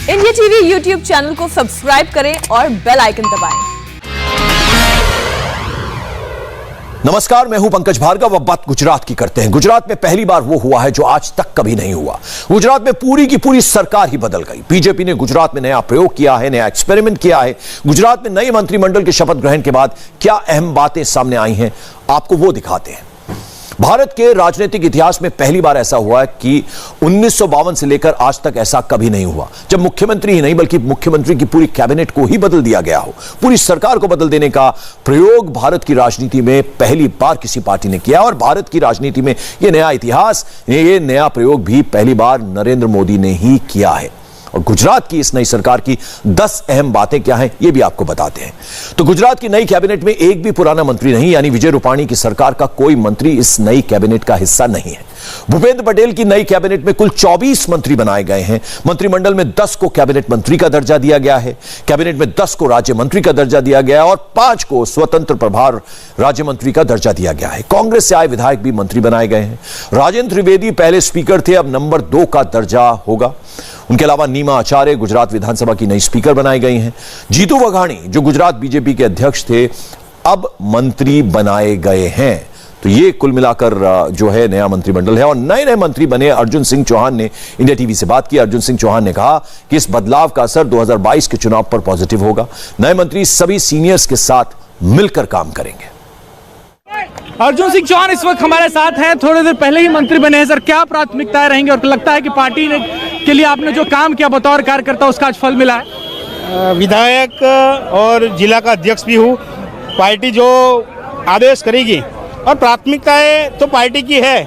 India TV YouTube channel को subscribe करें और बेल आइकन दबाएं। नमस्कार, मैं हूं पंकज भार्गव। अब बात गुजरात की करते हैं। गुजरात में पहली बार वो हुआ है जो आज तक कभी नहीं हुआ। गुजरात में पूरी की पूरी सरकार ही बदल गई। बीजेपी ने गुजरात में नया प्रयोग किया है, नया एक्सपेरिमेंट किया है। गुजरात में नए मंत्रिमंडल के शपथ ग्रहण के बाद क्या अहम बातें सामने आई हैं, आपको वो दिखाते हैं। भारत के राजनीतिक इतिहास में पहली बार ऐसा हुआ है कि 1952 से लेकर आज तक ऐसा कभी नहीं हुआ जब मुख्यमंत्री ही नहीं बल्कि मुख्यमंत्री की पूरी कैबिनेट को ही बदल दिया गया हो। पूरी सरकार को बदल देने का प्रयोग भारत की राजनीति में पहली बार किसी पार्टी ने किया और भारत की राजनीति में यह नया इतिहास, यह नया प्रयोग भी पहली बार नरेंद्र मोदी ने ही किया है। और गुजरात की इस नई सरकार की 10 अहम बातें क्या हैं, यह भी आपको बताते हैं। तो गुजरात की नई कैबिनेट में एक भी पुराना मंत्री नहीं, यानी विजय रूपाणी की सरकार का कोई मंत्री इस नई कैबिनेट का हिस्सा नहीं है। भूपेंद्र पटेल की नई कैबिनेट में कुल 24 मंत्री बनाए गए हैं। मंत्रिमंडल में 10 को कैबिनेट मंत्री का दर्जा दिया गया है, कैबिनेट में 10 को राज्य मंत्री का दर्जा दिया गया है और 5 को स्वतंत्र प्रभार राज्य मंत्री का दर्जा दिया गया है। कांग्रेस से आए विधायक भी मंत्री बनाए गए हैं। राजेंद्र त्रिवेदी पहले स्पीकर थे, अब नंबर 2 का दर्जा होगा। उनके अलावा नीमा आचार्य गुजरात विधानसभा की नई स्पीकर बनाई गई हैं। जीतू वघाणी जो गुजरात बीजेपी के अध्यक्ष थे, अब मंत्री बनाए गए हैं। तो ये कुल मिलाकर जो है नया मंत्रिमंडल है। और नए नए मंत्री बने अर्जुन सिंह चौहान ने इंडिया टीवी से बात की। अर्जुन सिंह चौहान ने कहा कि इस बदलाव का असर 2022 के चुनाव पर पॉजिटिव होगा। नए मंत्री सभी सीनियर्स के साथ मिलकर काम करेंगे। अर्जुन सिंह चौहान इस वक्त हमारे साथ हैं। थोड़ी देर पहले ही मंत्री बने हैं सर, क्या प्राथमिकताएं रहेंगी और लगता है कि पार्टी ने के लिए आपने जो काम किया बतौर कार्यकर्ता उसका आज फल मिला है? विधायक और जिला का अध्यक्ष भी हूँ। पार्टी जो आदेश करेगी और प्राथमिकताएं तो पार्टी की है,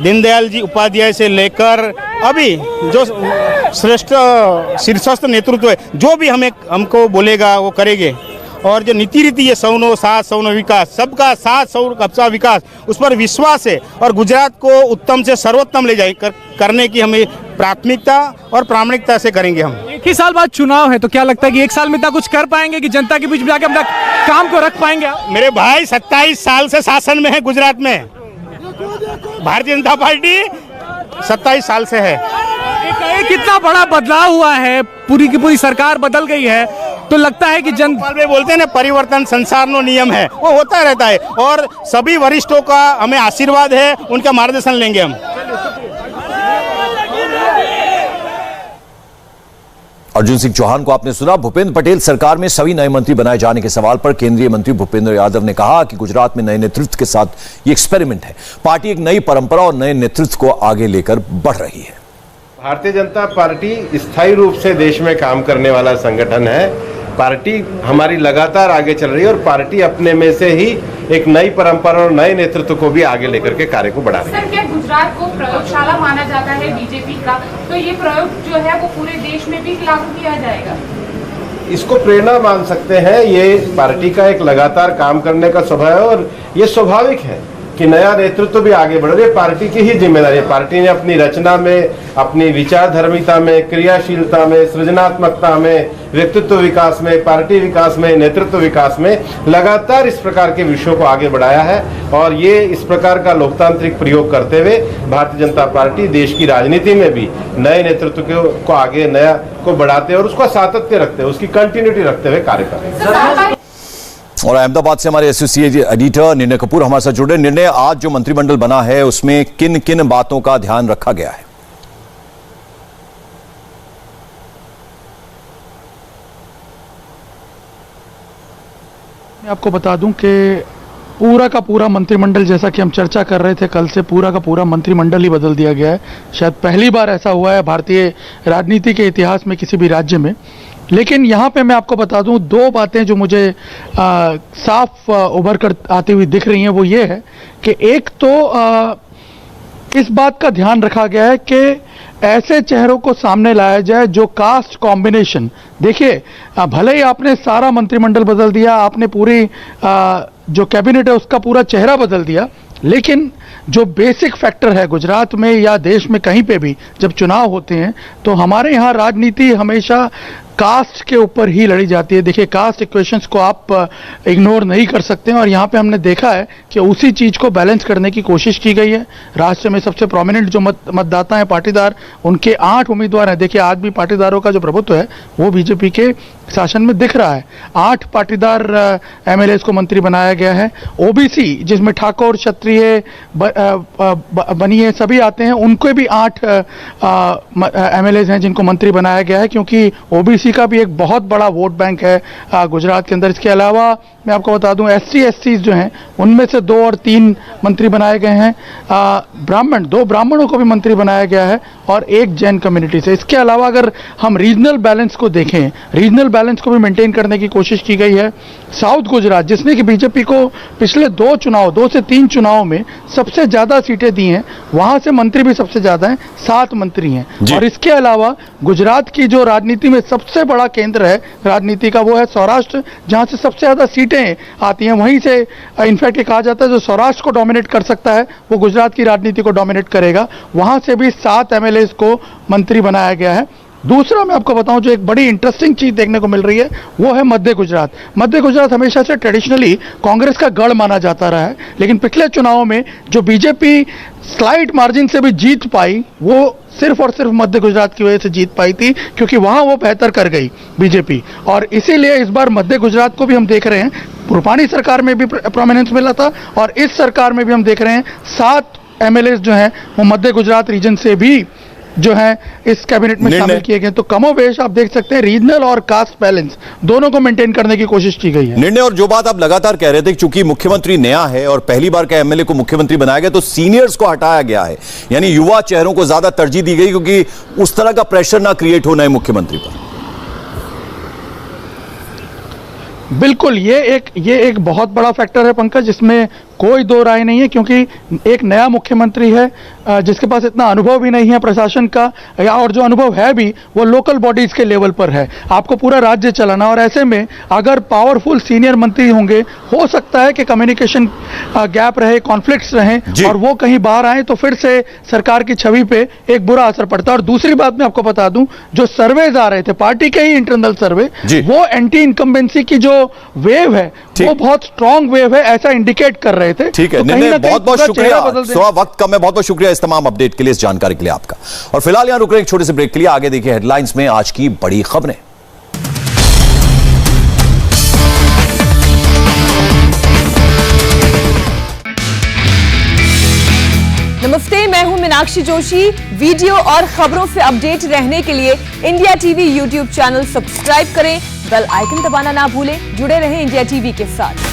दीनदयाल जी उपाध्याय से लेकर अभी जो श्रेष्ठ शीर्षस्थ नेतृत्व है, जो भी हमको बोलेगा वो करेंगे। और जो नीति रीति है सौनो साथ सौनो विकास, सबका साथ सबका विकास, उस पर विश्वास है और गुजरात को उत्तम से सर्वोत्तम ले जाए करने की हमें प्राथमिकता और प्रामाणिकता से करेंगे। हम एक ही साल बाद चुनाव है, तो क्या लगता है कि एक साल में इतना कुछ कर पाएंगे कि जनता के बीच में जाकर अपना काम को रख पाएंगे? मेरे भाई 27 साल से शासन में है गुजरात में, भारतीय जनता पार्टी 27 साल से है। कितना बड़ा बदलाव हुआ है, पूरी की पूरी सरकार बदल गई है, तो लगता है कि में बोलते हैं ना परिवर्तन संसार नो नियम है, वो होता रहता है। और सभी वरिष्ठों का हमें आशीर्वाद है, उनका मार्गदर्शन लेंगे हम। अर्जुन सिंह चौहान को आपने सुना। भूपेंद्र पटेल सरकार में सभी नए मंत्री बनाए जाने के सवाल पर केंद्रीय मंत्री भूपेंद्र यादव ने कहा कि गुजरात में नए नेतृत्व के साथ ये एक्सपेरिमेंट है। पार्टी एक नई परंपरा और नए नेतृत्व को आगे लेकर बढ़ रही है। भारतीय जनता पार्टी स्थायी रूप से देश में काम करने वाला संगठन है। पार्टी हमारी लगातार आगे चल रही है और पार्टी अपने में से ही एक नई परंपरा और नए नेतृत्व को भी आगे लेकर के कार्य को बढ़ा रही है। सर, क्या गुजरात को प्रयोगशाला माना जाता है बीजेपी का, तो ये प्रयोग जो है वो पूरे देश में भी लागू किया जाएगा? इसको प्रेरणा मान सकते हैं। ये पार्टी का एक लगातार काम करने का स्वभाव है और ये स्वाभाविक है कि नया नेतृत्व भी आगे बढ़ रही है। पार्टी की ही जिम्मेदारी है। पार्टी ने अपनी रचना में, अपनी विचारधर्मिता में, क्रियाशीलता में, सृजनात्मकता में, व्यक्तित्व विकास में, पार्टी विकास में, नेतृत्व विकास में लगातार इस प्रकार के विषयों को आगे बढ़ाया है। और ये इस प्रकार का लोकतांत्रिक प्रयोग करते हुए भारतीय जनता पार्टी देश की राजनीति में भी नए नेतृत्व को आगे नया को बढ़ाते और उसका सातत्य रखते हुए, उसकी कंटिन्यूटी रखते हुए कार्य करते हैं। और अहमदाबाद से हमारे एसोसिएट एडिटर निर्णय कपूर हमारे साथ जुड़े। निर्णय, आज जो मंत्रिमंडल बना है उसमें किन किन बातों का ध्यान रखा गया है? मैं आपको बता दूं कि पूरा का पूरा मंत्रिमंडल, जैसा कि हम चर्चा कर रहे थे कल से, पूरा का पूरा मंत्रिमंडल ही बदल दिया गया है। शायद पहली बार ऐसा हुआ है भारतीय राजनीति के इतिहास में किसी भी राज्य में। लेकिन यहाँ पे मैं आपको बता दूं, 2 बातें जो मुझे साफ उभर कर आती हुई दिख रही हैं, वो ये है कि एक तो इस बात का ध्यान रखा गया है कि ऐसे चेहरों को सामने लाया जाए जो कास्ट कॉम्बिनेशन, देखिए भले ही आपने सारा मंत्रिमंडल बदल दिया, आपने पूरी जो कैबिनेट है उसका पूरा चेहरा बदल दिया, लेकिन जो बेसिक फैक्टर है गुजरात में या देश में कहीं पे भी जब चुनाव होते हैं तो हमारे यहाँ राजनीति हमेशा कास्ट के ऊपर ही लड़ी जाती है। देखिए, कास्ट इक्वेशंस को आप इग्नोर नहीं कर सकते हैं और यहाँ पे हमने देखा है कि उसी चीज को बैलेंस करने की कोशिश की गई है। राष्ट्र में सबसे प्रोमिनेंट जो मतदाता हैं, पाटीदार, उनके 8 उम्मीदवार हैं। देखिए, आज भी पाटीदारों का जो प्रभुत्व है वो बीजेपी के शासन में दिख रहा है। 8 पाटीदार एमएलएस को मंत्री बनाया गया है। ओबीसी, जिसमें ठाकुर, क्षत्रिय, बनिए सभी आते हैं, उनके भी 8 एमएलएस हैं जिनको मंत्री बनाया गया है, क्योंकि ओबीसी का भी एक बहुत बड़ा वोट बैंक है गुजरात के अंदर। इसके अलावा मैं आपको बता दूं, SC/SC जो हैं उनमें से 2 और 3 मंत्री बनाए गए हैं। ब्राह्मण, 2 ब्राह्मणों को भी मंत्री बनाया गया है और 1 जैन कम्युनिटी से। इसके अलावा अगर हम रीजनल बैलेंस को देखें, रीजनल बैलेंस को भी मेंटेन करने की कोशिश की गई है। साउथ गुजरात, जिसने कि बीजेपी को पिछले 2 से 3 चुनाव में सबसे ज्यादा सीटें दी हैं, वहां से मंत्री भी सबसे ज्यादा हैं, 7 मंत्री हैं। और इसके अलावा गुजरात की जो राजनीति में सबसे बड़ा केंद्र है राजनीति का, वो है सौराष्ट्र, जहां से सबसे ज्यादा सीटें आती हैं। वहीं से इनफैक्ट ये कहा जाता है जो सौराष्ट्र को डोमिनेट कर सकता है वो गुजरात की राजनीति को डोमिनेट करेगा। वहां से भी 7 एमएलएस को मंत्री बनाया गया है। दूसरा मैं आपको बताऊं, जो एक बड़ी इंटरेस्टिंग चीज देखने को मिल रही है वो है मध्य गुजरात। मध्य गुजरात हमेशा से ट्रेडिशनली कांग्रेस का गढ़ माना जाता रहा है, लेकिन पिछले चुनावों में जो बीजेपी स्लाइट मार्जिन से भी जीत पाई, वो सिर्फ और सिर्फ मध्य गुजरात की वजह से जीत पाई थी, क्योंकि वहां वो बेहतर कर गई बीजेपी। और इसीलिए इस बार मध्य गुजरात को भी हम देख रहे हैं, रूपानी सरकार में भी प्रोमिनेंस मिला था और इस सरकार में भी हम देख रहे हैं 7 एमएलएस जो हैं वो मध्य गुजरात रीजन से भी जो है इस कैबिनेट में शामिल किए गए। तो कमोबेश आप देख सकते हैं रीजनल और कास्ट बैलेंस दोनों को मेंटेन करने की कोशिश की गई है। निर्णय, और जो बात आप लगातार कह रहे थे, चूंकि मुख्यमंत्री नया है और पहली बार का एमएलए को मुख्यमंत्री बनाया गया, तो सीनियर्स को हटाया गया है, यानी युवा चेहरों को ज्यादा तरजीह दी गई, क्योंकि उस तरह का प्रेशर ना क्रिएट होना है मुख्यमंत्री पर। बिल्कुल, ये एक बहुत बड़ा फैक्टर है पंकज, इसमें कोई दो राय नहीं है, क्योंकि एक नया मुख्यमंत्री है जिसके पास इतना अनुभव भी नहीं है प्रशासन का, और जो अनुभव है भी वो लोकल बॉडीज के लेवल पर है। आपको पूरा राज्य चलाना, और ऐसे में अगर पावरफुल सीनियर मंत्री होंगे, हो सकता है कि कम्युनिकेशन गैप रहे, कॉन्फ्लिक्ट्स रहें और वो कहीं बाहर आए तो फिर से सरकार की छवि पे एक बुरा असर पड़ता है। और दूसरी बात मैं आपको बता दूं, जो सर्वेज आ रहे थे पार्टी के ही इंटरनल सर्वे, वो एंटी इनकम्बेंसी की जो वेव है वो बहुत स्ट्रॉन्ग वेव है ऐसा इंडिकेट कर रहे थे। ठीक है, बहुत बहुत शुक्रिया। वक्त कम है, बहुत बहुत शुक्रिया इस तमाम अपडेट के लिए, इस जानकारी के लिए आपका। और फिलहाल यहां रुक रहे हैं एक छोटे से ब्रेक के लिए। आगे देखिए हेडलाइंस में आज की बड़ी खबरें। नमस्ते, मैं हूं मीनाक्षी जोशी। वीडियो और खबरों से अपडेट रहने के लिए India TV YouTube channel subscribe करें, बेल आइकन दबाना ना भूलें। जुड़े रहें इंडिया टीवी के साथ।